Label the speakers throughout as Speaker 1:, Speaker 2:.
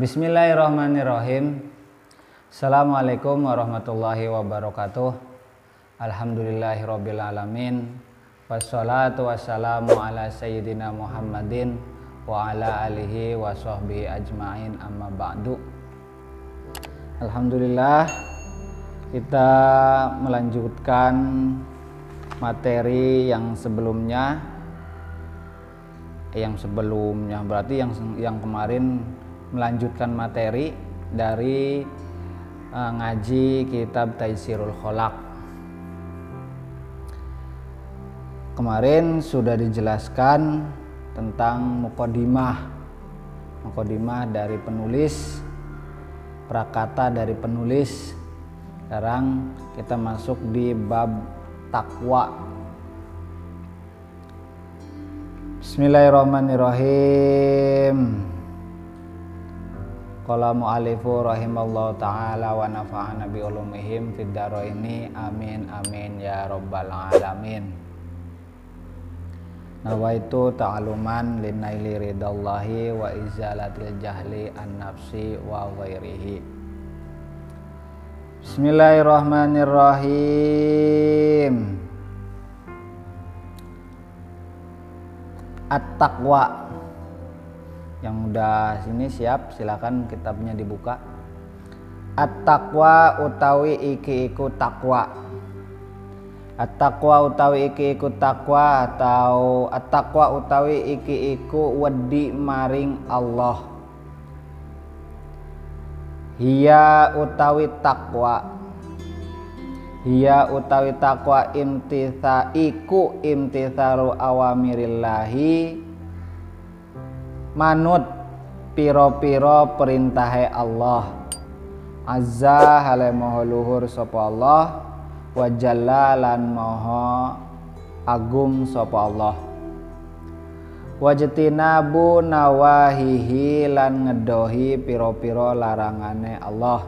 Speaker 1: Bismillahirrahmanirrahim. Assalamualaikum warahmatullahi wabarakatuh. Alhamdulillahirabbil alamin. Wassalatu wassalamu ala sayyidina Muhammadin wa ala alihi wa sahbihi ajmain, amma ba'du. Alhamdulillah, kita melanjutkan materi yang sebelumnya berarti yang kemarin melanjutkan materi dari ngaji kitab Taisirul Kholaq. Kemarin sudah dijelaskan tentang muqaddimah dari penulis, prakata dari penulis. Sekarang kita masuk di bab takwa. Bismillahirrahmanirrahim. Qala mu'allifu rahimallahu ta'ala wa nafa'ana bi ulumihim fid dharaini amin amin ya rabbal alamin. Nawaitu ta'aluman linaili ridallahi wa izalatil jahli an nafsi wa ghairihi. Bismillahirrahmanirrahim. At-taqwa. Yang udah sini siap, silakan kitabnya dibuka. At-taqwa utawi iki iku takwa. At-taqwa utawi iki iku takwa, atau at-taqwa utawi iki iku wedi maring Allah. Hiya utawi takwa. Hiya utawi takwa imtitharu awamirillahi, manut piro-piro perintahe Allah. Azza hale moho luhur sapa Allah, wa jalla lan moho agung sapa Allah. Wajtinabu nawahihi lan ngedohi piro-piro larangane Allah.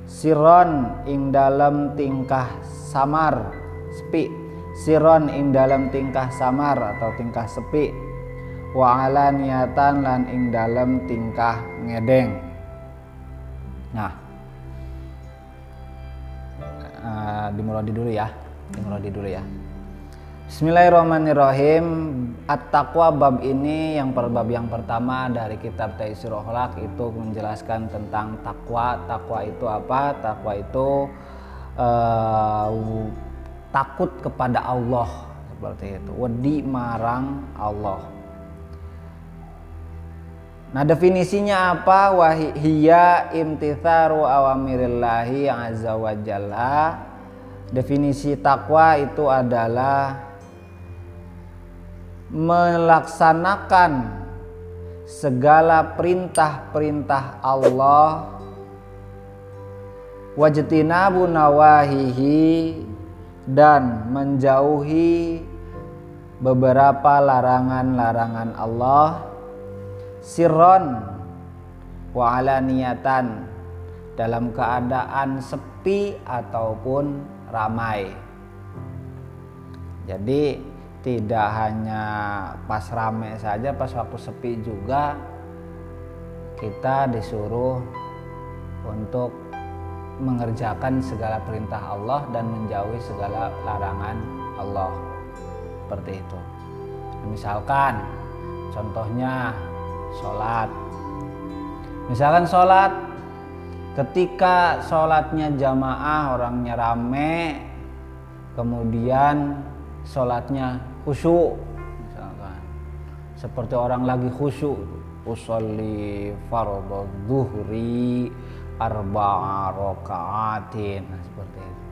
Speaker 1: Siron ing dalam tingkah samar sepi. Siron ing dalam tingkah samar atau tingkah sepi. Wa ala niatan lan ing dalam tingkah ngedeng. Nah, dimulai dulu ya. Bismillahirrahmanirrahim. At-taqwa bab ini bab yang pertama dari kitab Taisirul Kholaq itu menjelaskan tentang takwa. Takwa itu apa? Takwa itu takut kepada Allah, seperti itu. Wedi marang Allah. Nah, definisinya apa? Wahiyya imtitharu awamirillahi azza wa jalla. Definisi takwa itu adalah melaksanakan segala perintah-perintah Allah, wajtinabu nawahihi, dan menjauhi beberapa larangan-larangan Allah, sirron wa alaniyatan, dalam keadaan sepi ataupun ramai. Jadi tidak hanya pas ramai saja, pas waktu sepi juga kita disuruh untuk mengerjakan segala perintah Allah dan menjauhi segala larangan Allah, seperti itu. Misalkan contohnya sholat. Misalkan sholat, ketika sholatnya jamaah, orangnya rame, kemudian sholatnya khusyuk, misalkan seperti orang lagi khusyuk, usolli fardhu dhuhri arba'a raka'atin, seperti itu.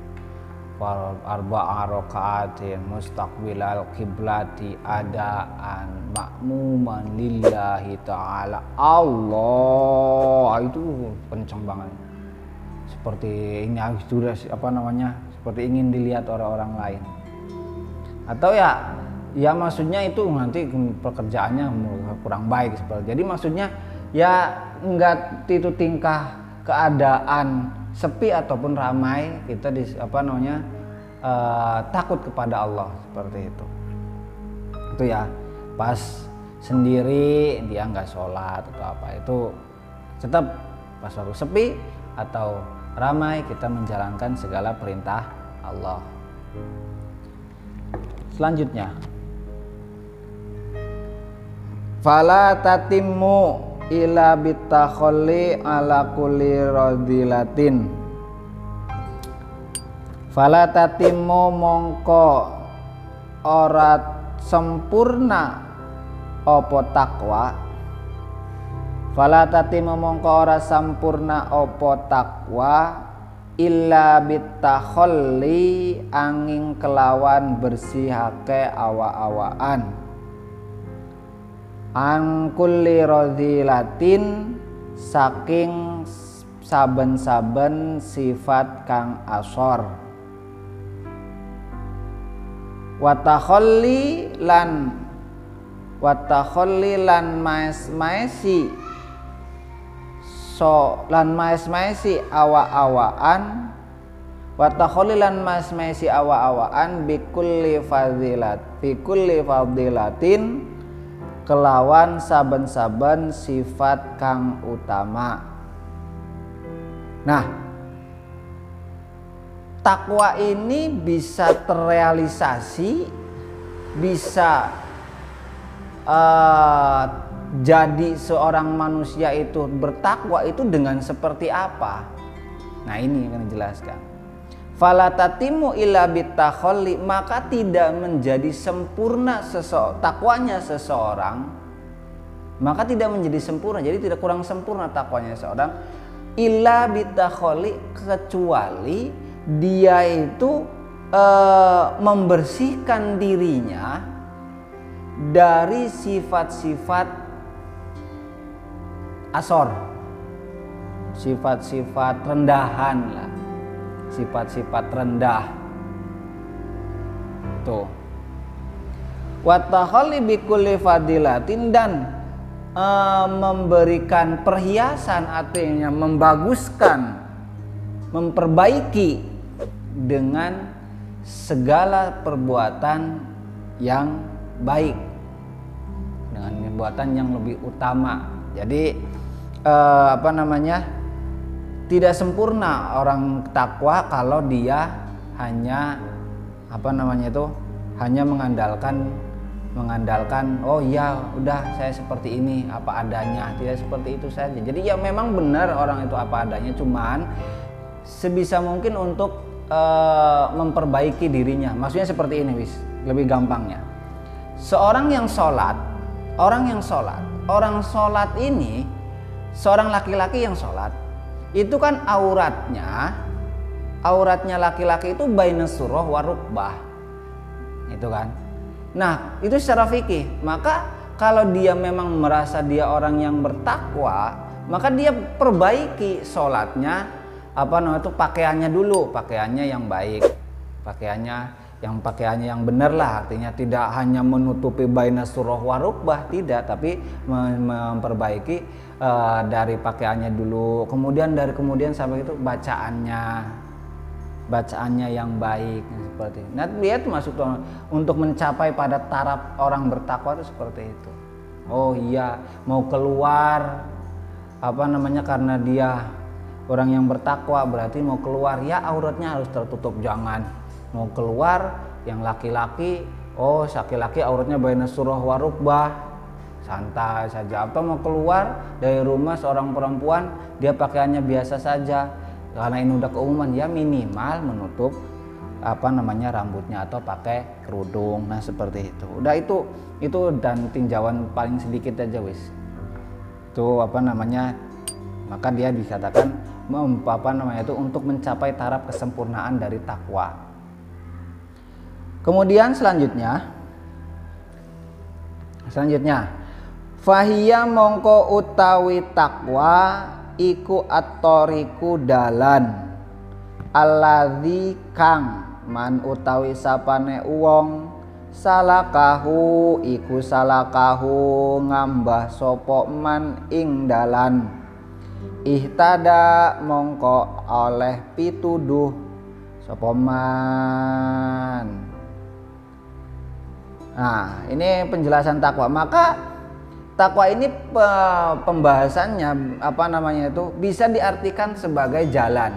Speaker 1: Arba'a raka'atin mustaqbilal qiblati adaan ma'muman lillahi ta'ala. Allah, itu kencang banget. Seperti ini sudah seperti ingin dilihat orang-orang lain. Atau ya maksudnya itu nanti pekerjaannya kurang baik, seperti. Jadi maksudnya ya enggak itu tingkah keadaan sepi ataupun ramai, kita takut kepada Allah, seperti itu. Itu ya pas sendiri dia nggak sholat atau apa, itu tetap pas waktu sepi atau ramai kita menjalankan segala perintah Allah. Selanjutnya, fala tatimmu ila bitakholli ala kulli radilatin. Fala tatimmu mongko ora sempurna opo takwa. Fala tatimmu mongko ora sampurna opo takwa illa bitakholli angin kelawan bersihake awa-awaan an kulli radhilatin saking saben-saben sifat kang asor. Watakholli lan maes-maesi awa-awaan. Watakholli lan maes-maesi awa-awaan bikulli fadilatin kelawan saben-saben sifat kang utama. Nah, takwa ini bisa terrealisasi, bisa jadi seorang manusia itu bertakwa itu dengan seperti apa? Nah, ini yang dijelaskan. Fala tatimu illa bitakholli, maka tidak menjadi sempurna takwanya seseorang, maka tidak menjadi sempurna, jadi tidak kurang sempurna takwanya seseorang illa bitakholli, kecuali dia itu membersihkan dirinya dari sifat-sifat asor, sifat-sifat rendahan lah, sifat-sifat rendah tuh. Watakholli bikulli fadilatin, dan memberikan perhiasan, artinya membaguskan, memperbaiki dengan segala perbuatan yang baik, dengan perbuatan yang lebih utama. Jadi tidak sempurna orang takwa kalau dia hanya hanya mengandalkan oh ya udah saya seperti ini apa adanya, tidak seperti itu saja. Jadi ya memang benar orang itu apa adanya, cuman sebisa mungkin untuk memperbaiki dirinya. Maksudnya seperti ini lebih gampangnya. Seorang sholat seorang laki-laki yang sholat itu kan auratnya laki-laki itu bainas surah wa rukbah, itu kan. Nah, itu secara fikih. Maka kalau dia memang merasa dia orang yang bertakwa, maka dia perbaiki sholatnya, pakaiannya dulu, pakaiannya yang baik, pakaiannya yang benar lah, artinya tidak hanya menutupi bainas surah wa rukbah, tidak, tapi memperbaiki dari pakaiannya dulu, kemudian sampai itu bacaannya yang baik, seperti itu. Nah, dia itu masuk untuk mencapai pada taraf orang bertakwa itu seperti itu. Oh iya, mau keluar karena dia orang yang bertakwa, berarti mau keluar ya auratnya harus tertutup, jangan mau keluar yang laki-laki auratnya bainas surah wa rukbah, santai saja. Atau mau keluar dari rumah seorang perempuan, dia pakaiannya biasa saja, karena ini udah keumuman, ya minimal menutup rambutnya atau pakai kerudung. Nah, seperti itu. Udah itu dan tinjauan paling sedikit aja itu maka dia dikatakan untuk mencapai taraf kesempurnaan dari takwa. Kemudian selanjutnya fahiya mongko utawi takwa iku at-thoriqu dalan alladzi kang man utawi sapane wong salakahu ngambah sapa man ing dalan ihtada mongko oleh pituduh sapa man. Nah, ini penjelasan takwa. Maka Takwa ini pembahasannya apa namanya itu bisa diartikan sebagai jalan.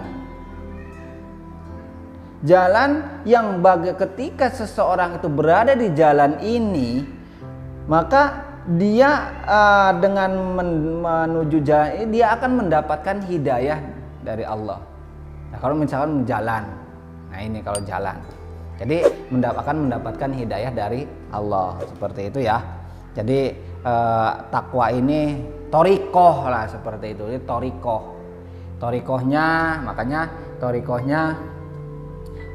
Speaker 1: Jalan yang ketika seseorang itu berada di jalan ini, maka dia dengan menuju jalan ini dia akan mendapatkan hidayah dari Allah. Nah, kalau misalkan jalan, nah ini kalau jalan, jadi akan mendapatkan hidayah dari Allah seperti itu ya. Jadi takwa ini torikoh lah seperti itu. Ini torikohnya, makanya torikohnya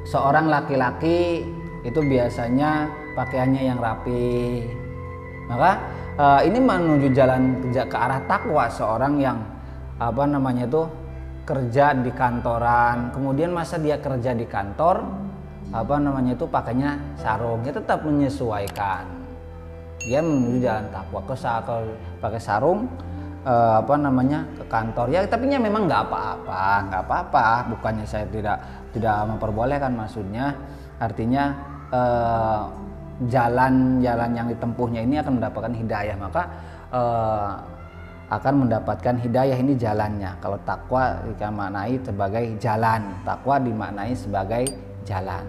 Speaker 1: seorang laki-laki itu biasanya pakaiannya yang rapi. Maka ini menuju jalan ke arah takwa seorang yang apa namanya itu kerja di kantoran, kemudian masa dia kerja di kantor apa namanya itu pakainya sarung, dia tetap menyesuaikan. Dia menuju jalan takwa. Kalau pakai sarung apa namanya ke kantor ya, tapi memang nggak apa-apa. Bukannya saya tidak memperbolehkan, maksudnya artinya jalan yang ditempuhnya ini akan mendapatkan hidayah, maka akan mendapatkan hidayah, ini jalannya. Kalau takwa dimaknai sebagai jalan, takwa dimaknai sebagai jalan.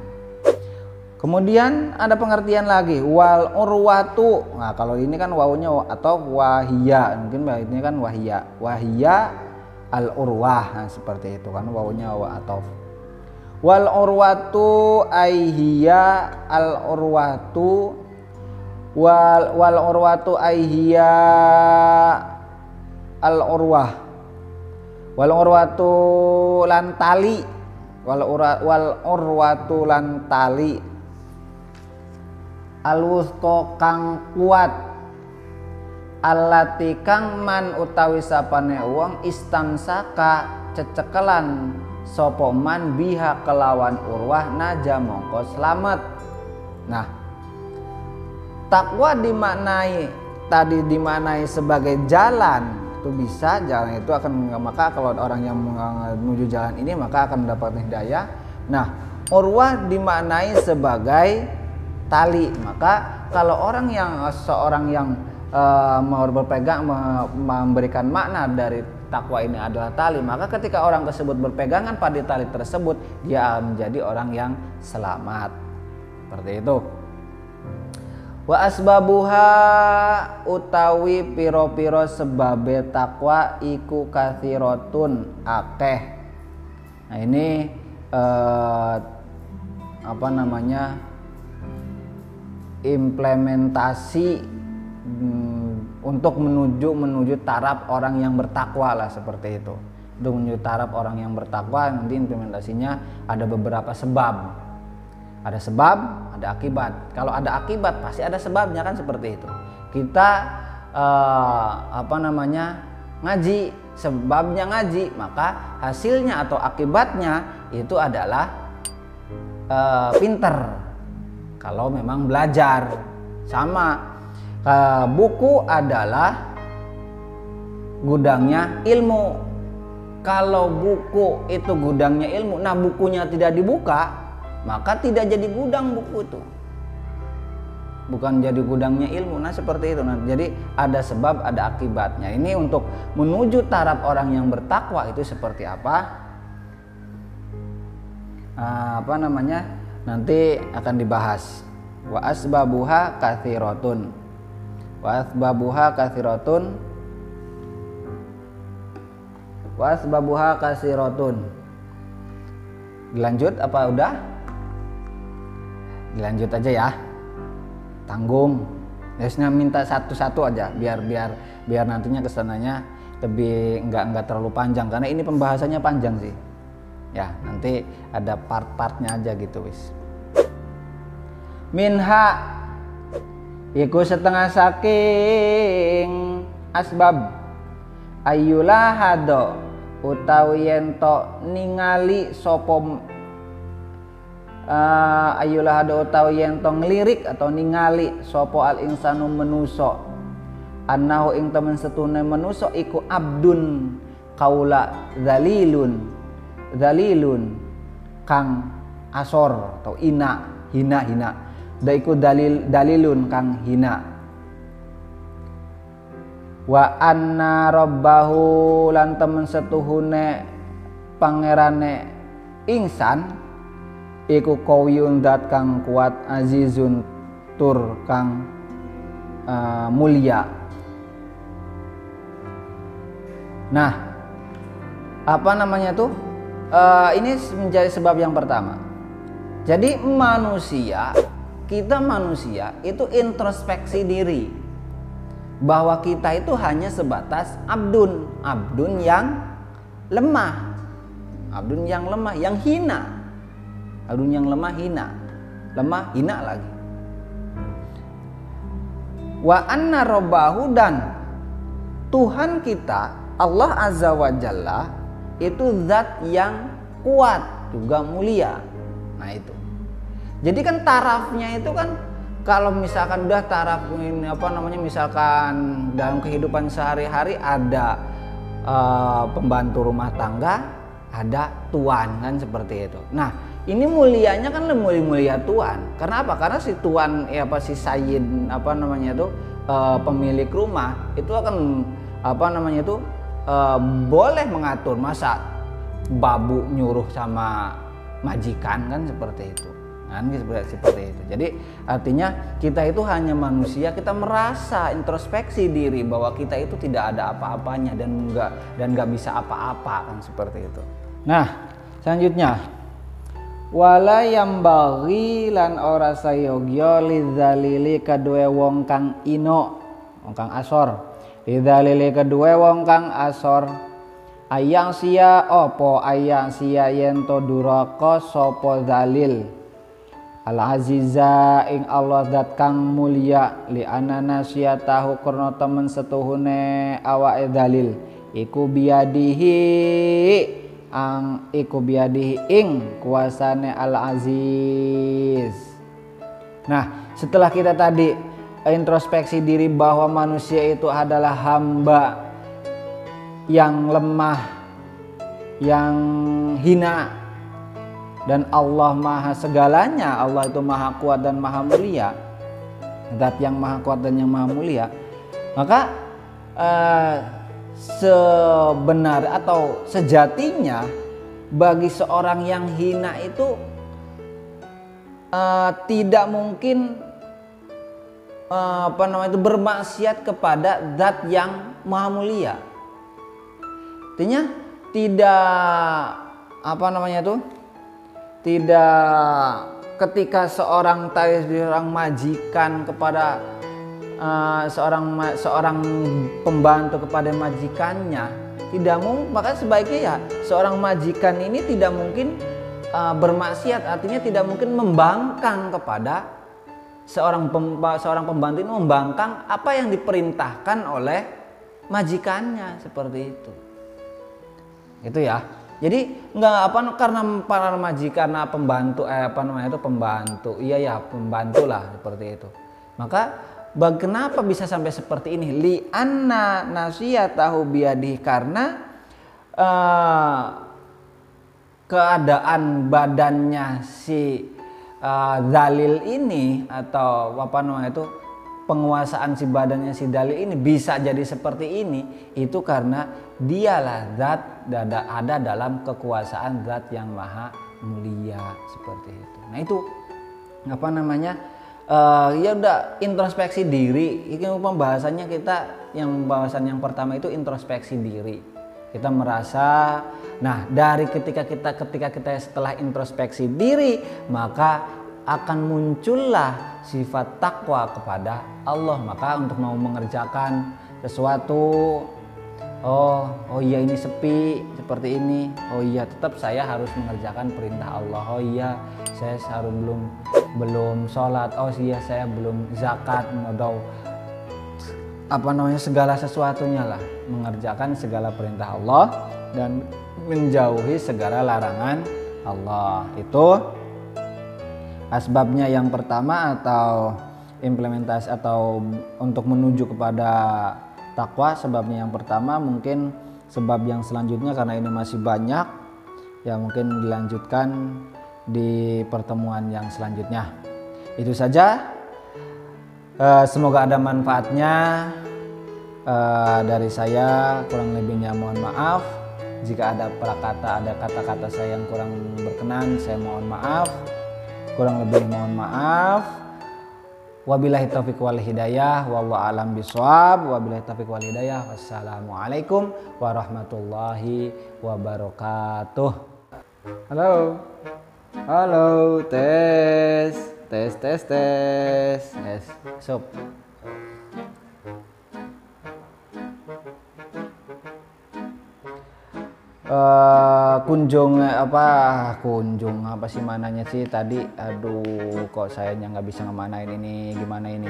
Speaker 1: Kemudian ada pengertian lagi, wal urwatu. Nah, kalau ini kan wawunya atau wahia, mungkin ini kan wahia al urwah. Nah, seperti itu kan wawunya wa atau. Wal urwatu aihiya al urwatu wal urwatu aihiya al urwah. Wal urwatu lan tali. Wal urwatu lan tali. Alwusqa kang kuat, allati kang man utawi sapane wong istamsaka cecekelan sapa man biha kelawan urwah naja mongko slamet. Nah, takwa dimaknai sebagai jalan, itu bisa jalan itu akan, maka kalau orang yang menuju jalan ini maka akan mendapatkan hidayah. Nah, urwah dimaknai sebagai tali, maka kalau seorang yang mau berpegang memberikan makna dari takwa ini adalah tali, maka ketika orang tersebut berpegangan pada tali tersebut dia menjadi orang yang selamat. Seperti itu. Wa asbabuha utawi piro-piro sebabe takwa iku katsiratun akeh. Nah, ini apa namanya? Implementasi untuk menuju taraf orang yang bertakwa lah, seperti itu. Untuk menuju taraf orang yang bertakwa nanti implementasinya ada beberapa sebab. Ada sebab, ada akibat. Kalau ada akibat pasti ada sebabnya kan, seperti itu. Kita apa namanya ngaji, sebabnya ngaji, maka hasilnya atau akibatnya itu adalah pinter. Kalau memang belajar, sama buku adalah gudangnya ilmu. Kalau buku itu gudangnya ilmu, nah bukunya tidak dibuka, maka tidak jadi gudang buku itu. Bukan jadi gudangnya ilmu. Nah, seperti itu. Nah, jadi ada sebab, ada akibatnya. Ini untuk menuju taraf orang yang bertakwa itu seperti apa? Apa namanya? Nanti akan dibahas. Wa asbabuha katsiratun. Wa asbabuha katsiratun. Wa asbabuha katsiratun. Dilanjut apa udah? Dilanjut aja ya. Tanggung. Biasanya minta satu-satu aja biar nantinya kesananya lebih enggak terlalu panjang, karena ini pembahasannya panjang sih. Ya, nanti ada part-partnya aja gitu wis. Minha iku setengah saking asbab ayyulah hado utawi ento ningali sapa ayyulah hado utawi ento ngelirik atau ningali sapa al insanu menuso annahu ing temen setune menuso iku abdun kaula zalilun kang asor atau hina daiku dalilun kang hina. Wa anna rabbahu lan temen setuhune pangerane ingsan iku qawiyyun dat kang kuat azizun tur kang mulia. Nah, apa namanya tuh? Ini menjadi sebab yang pertama. Jadi kita manusia itu introspeksi diri bahwa kita itu hanya sebatas abdun yang lemah, yang hina, hina lagi. Wa anna rabbahu dan Tuhan kita Allah Azza wa Jalla itu zat yang kuat juga mulia. Nah itu. Jadi kan tarafnya itu kan kalau misalkan udah taraf ini misalkan dalam kehidupan sehari-hari ada pembantu rumah tangga, ada tuan kan seperti itu. Nah, ini mulianya kan lebih mulia tuan. Karena apa? Karena si tuan si sayyid pemilik rumah itu akan boleh mengatur, masa babu nyuruh sama majikan kan seperti itu. Kan seperti itu. Jadi artinya kita itu hanya manusia, kita merasa introspeksi diri bahwa kita itu tidak ada apa-apanya dan nggak bisa apa-apa kan seperti itu. Nah, selanjutnya wala yambaghi lan ora sayogya lidzalili kadue wong kang ino, wong kang asor. Lidzalili kadue wong kang asor ayang sia yen to duraka sapa zalil Al-Aziza ing Allah zat kang mulia li anana tahu karena temen setuhune awake dalil iku biadihi ing kuasane Al-Aziz. Nah, setelah kita tadi introspeksi diri bahwa manusia itu adalah hamba yang lemah, yang hina, dan Allah maha segalanya, Allah itu maha kuat dan maha mulia, zat yang maha kuat dan yang maha mulia. Maka sebenarnya atau sejatinya bagi seorang yang hina itu tidak mungkin bermaksiat kepada zat yang maha mulia. Artinya tidak ketika seorang majikan kepada seorang pembantu kepada majikannya, tidak mungkin. Maka sebaiknya ya seorang majikan ini tidak mungkin bermaksiat, artinya tidak mungkin membangkang kepada seorang pembantu ini, membangkang apa yang diperintahkan oleh majikannya, seperti itu. Itu ya. Jadi karena para majikan pembantu lah seperti itu. Maka kenapa bisa sampai seperti ini? Li anna nasiyatahu biyadihi, karena keadaan badannya si dalil ini atau penguasaan si badannya si dalil ini bisa jadi seperti ini, itu karena dialah zat ada dalam kekuasaan zat yang maha mulia, seperti itu. Nah itu ya udah introspeksi diri. Ini pembahasannya pembahasan yang pertama itu introspeksi diri. Kita merasa, nah dari ketika kita setelah introspeksi diri, maka akan muncullah sifat takwa kepada Allah. Maka untuk mau mengerjakan sesuatu, oh iya ini sepi seperti ini, oh iya tetap saya harus mengerjakan perintah Allah, oh iya saya harus belum sholat, oh iya saya belum zakat, atau segala sesuatunya lah, mengerjakan segala perintah Allah dan menjauhi segala larangan Allah. Itu asbabnya yang pertama, atau implementasi atau untuk menuju kepada takwa. Sebabnya yang pertama, mungkin sebab yang selanjutnya karena ini masih banyak ya, mungkin dilanjutkan di pertemuan yang selanjutnya. Itu saja, semoga ada manfaatnya. Dari saya kurang lebihnya mohon maaf. Jika ada kata-kata saya yang kurang berkenan, saya mohon maaf. Kurang lebih mohon maaf. Wabillahi taufiq wal hidayah, wallahu alam bisawab. Wabillahi taufiq wal hidayah. Wassalamualaikum warahmatullahi wabarakatuh. Halo. Halo, tes. Sup. Kunjung apa sih mananya sih tadi? Aduh, kok sayanya nggak bisa ngemanain ini, gimana ini?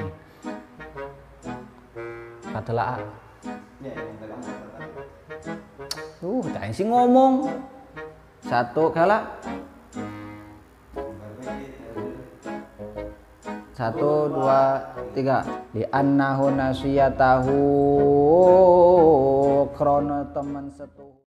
Speaker 1: Katelaa. Tanya sih ngomong. Satu kala. 1, 2, 3. Di annahu nasiyatahu krono teman setu.